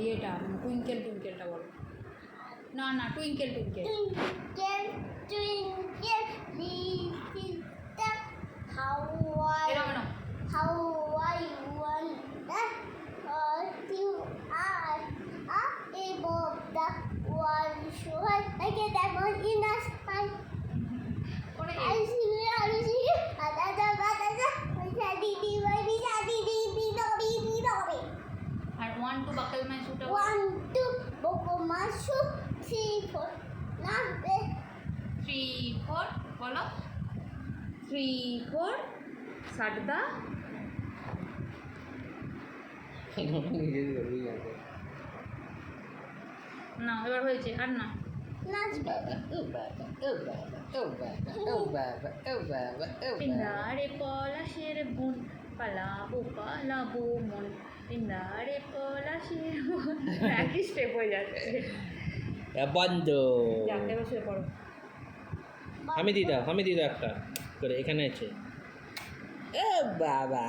ইয়েটা টুইঙ্কেল টুইঙ্কেলটা বলো। না না টুইঙ্কেল টুইঙ্কেল। এরকম না। How I wonder what you are above the world. Sure, I get that one in the sky. ওরে I see you. আর 1 2 বাকল মাই শুটা। 1 2 buckle my shoe. 3 4 not bad. 3 4 বলো। 3 4 সাটদা। না এবার হয়েছে আর না। Not bad. পিন্দারে পলাশের বুন পালাবো পালাবো মন পিন্দারে পলাশের বুন একই স্টেপ হয়ে যাচ্ছে। বন্ধ। যাক এবার শুয়ে পড়ো। আমি দিদা একটা করে এখানে আছে। এ বাবা